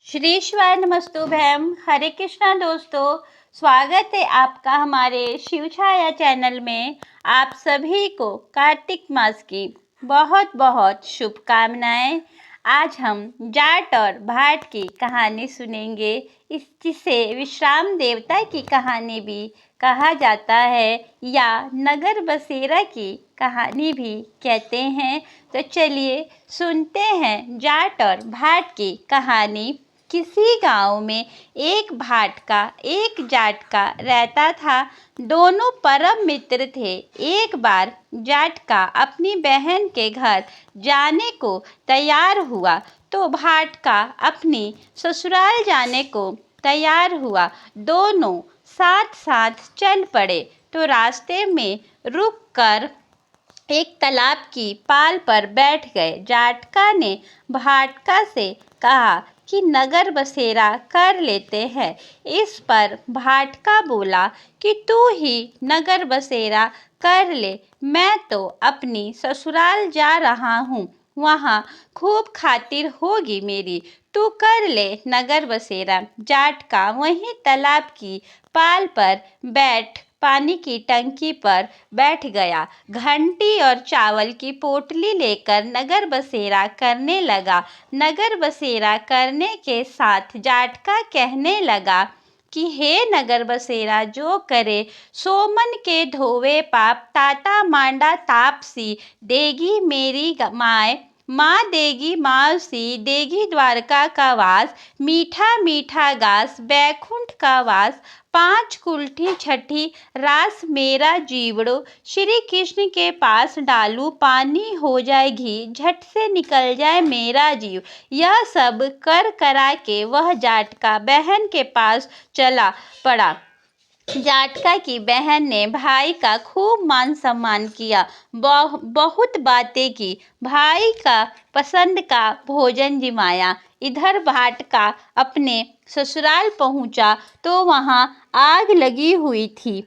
श्री शिवाय नमस्तुभ्यम। हरे कृष्णा दोस्तों, स्वागत है आपका हमारे शिव छाया चैनल में। आप सभी को कार्तिक मास की बहुत बहुत शुभकामनाएं। आज हम जाट और भाट की कहानी सुनेंगे, जिसे विश्राम देवता की कहानी भी कहा जाता है या नगर बसेरा की कहानी भी कहते हैं। तो चलिए सुनते हैं जाट और भाट की कहानी। किसी गांव में एक भाट का एक जाट का रहता था। दोनों परम मित्र थे। एक बार जाट का अपनी बहन के घर जाने को तैयार हुआ तो भाट का अपनी ससुराल जाने को तैयार हुआ। दोनों साथ साथ चल पड़े तो रास्ते में रुक कर एक तालाब की पाल पर बैठ गए। जाटका ने भाटका से कहा कि नगर बसेरा कर लेते हैं। इस पर भाटका बोला कि तू ही नगर बसेरा कर ले, मैं तो अपनी ससुराल जा रहा हूँ, वहाँ खूब खातिर होगी मेरी, तू कर ले नगर बसेरा। जाटका वहीं तालाब की पाल पर बैठ पानी की टंकी पर बैठ गया। घंटी और चावल की पोटली लेकर नगर बसेरा करने लगा। नगर बसेरा करने के साथ जाटका कहने लगा कि हे नगर बसेरा, जो करे सो मन के धोवे पाप, ताता मांडा तापसी देगी मेरी माए, माँ देगी मावसी, देगी द्वारका का वास, मीठा मीठा गास बैकुंठ का वास, पांच कुल्ठी छठी रास मेरा जीवड़ो, श्री कृष्ण के पास डालू पानी हो जाए घी, झट से निकल जाए मेरा जीव। यह सब कर करा के वह जाटका बहन के पास चला पड़ा। जाटका की बहन ने भाई का खूब मान सम्मान किया, बहुत बातें की, भाई का पसंद का भोजन जिमाया। इधर भाटका अपने ससुराल पहुंचा तो वहां आग लगी हुई थी।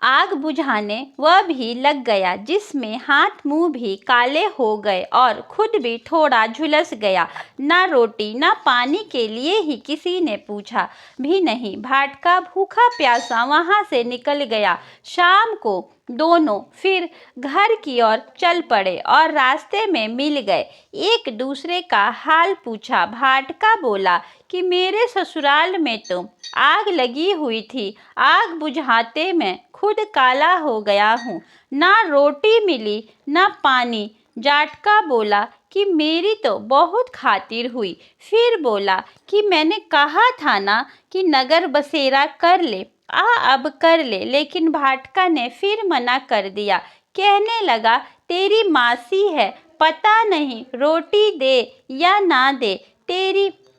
आग बुझाने वह भी लग गया, जिसमें हाथ मुंह भी काले हो गए और खुद भी थोड़ा झुलस गया। ना रोटी ना पानी के लिए ही किसी ने पूछा भी नहीं। भाटका भूखा प्यासा वहां से निकल गया। शाम को दोनों फिर घर की ओर चल पड़े और रास्ते में मिल गए। एक दूसरे का हाल पूछा। भाटका बोला कि मेरे ससुराल में तो आग लगी हुई थी, आग बुझाते मैं खुद काला हो गया हूँ, ना रोटी मिली ना पानी। जाटका बोला कि मेरी तो बहुत खातिर हुई। फिर बोला कि मैंने कहा था ना कि नगर बसेरा कर ले, अब कर ले। लेकिन भाटका ने फिर मना कर दिया। कहने लगा तेरी मासी है, पता नहीं रोटी दे या ना दे,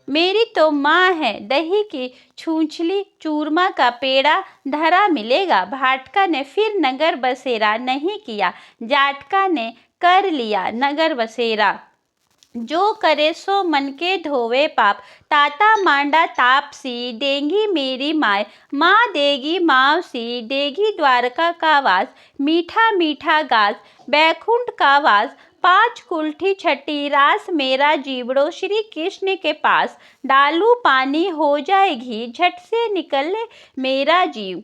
मेरी तो माँ है, दही की छूछली चूरमा का पेड़ा धरा मिलेगा। भाटका ने फिर नगर बसेरा नहीं किया। जाटका ने कर लिया नगर बसेरा। जो करे सो मन के धोवे पाप, ताता मांडा तापसी देगी मेरी माए, माँ देगी मावसी, देगी द्वारका का वास, मीठा मीठा गास बैकुंठ का वास, पांच कुल्ठी छठी रास मेरा जीवड़ो, श्री कृष्ण के पास डालू पानी हो जाए घी, झट से निकले मेरा जीव।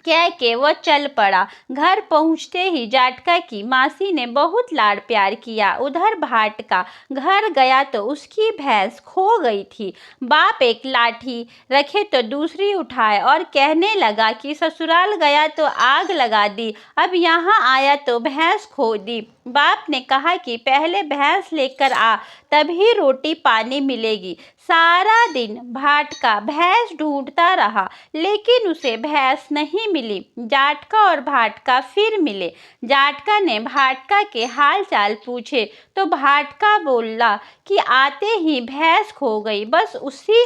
कह के वह चल पड़ा। घर पहुंचते ही जाटका की मासी ने बहुत लाड़ प्यार किया। उधर भाटका घर गया तो उसकी भैंस खो गई थी। बाप एक लाठी रखे तो दूसरी उठाए और कहने लगा कि ससुराल गया तो आग लगा दी, अब यहाँ आया तो भैंस खो दी। बाप ने कहा कि पहले भैंस लेकर आ, तभी रोटी पानी मिलेगी। सारा दिन भाटका भैंस ढूंढता रहा, लेकिन उसे भैंस नहीं मिली। जाटका और भाटका फिर मिले। जाटका ने भाटका के हाल चाल पूछे तो भाटका बोला कि आते ही भैंस खो गई, बस उसी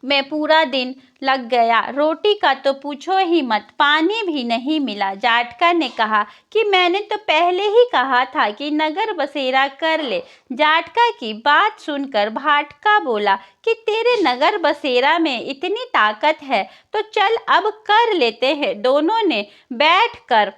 में पूरा दिन लग गया। रोटी का तो पूछो ही मत, पानी भी नहीं मिला। जाटका ने कहा कि मैंने तो पहले ही कहा था कि नगर बसेरा कर ले। जाटका की बात सुनकर भाटका बोला कि तेरे नगर बसेरा में इतनी ताकत है तो चल अब कर लेते हैं। दोनों ने बैठकर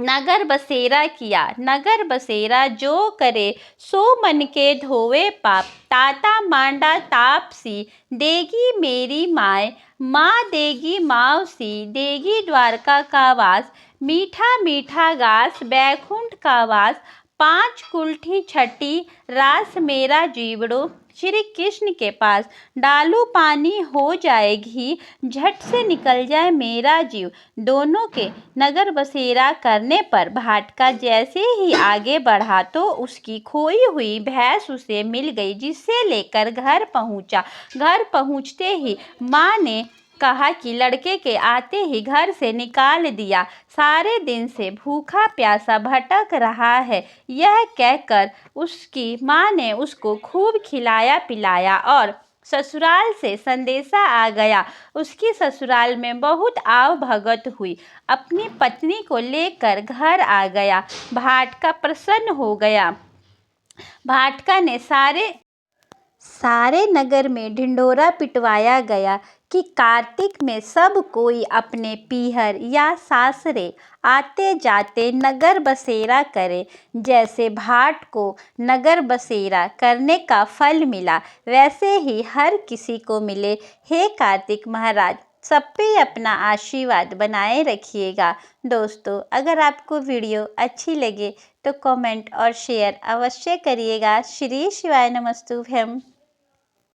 नगर बसेरा किया। नगर बसेरा जो करे सो मन के धोवे पाप। ताता मांडा तापसी देगी मेरी माए। माँ देगी मावसी देगी द्वारका का वास। मीठा मीठा गास बैकुंठ का वास। पाँच कुल्ठी छठी रास मेरा जीवड़ो। श्री कृष्ण के पास डालू पानी हो जाए घी। झट से निकल जाए मेरा जीव। दोनों के नगर बसेरा करने पर भाटका जैसे ही आगे बढ़ा तो उसकी खोई हुई भैंस उसे मिल गई, जिसे लेकर घर पहुंचा। घर पहुंचते ही माँ ने कहा कि लड़के के आते ही घर से निकाल दिया, सारे दिन से भूखा प्यासा भटक रहा है। यह कहकर उसकी माँ ने उसको खूब खिलाया पिलाया और ससुराल से संदेशा आ गया। उसकी ससुराल में बहुत आव भगत हुई। अपनी पत्नी को लेकर घर आ गया। भाटका प्रसन्न हो गया। भाटका ने सारे नगर में ढिंढोरा पिटवाया गया कि कार्तिक में सब कोई अपने पीहर या सासरे आते जाते नगर बसेरा करे। जैसे भाट को नगर बसेरा करने का फल मिला, वैसे ही हर किसी को मिले। हे कार्तिक महाराज, सब पे अपना आशीर्वाद बनाए रखिएगा। दोस्तों, अगर आपको वीडियो अच्छी लगे तो कमेंट और शेयर अवश्य करिएगा। श्री शिवाय नमस्तुभ्यम।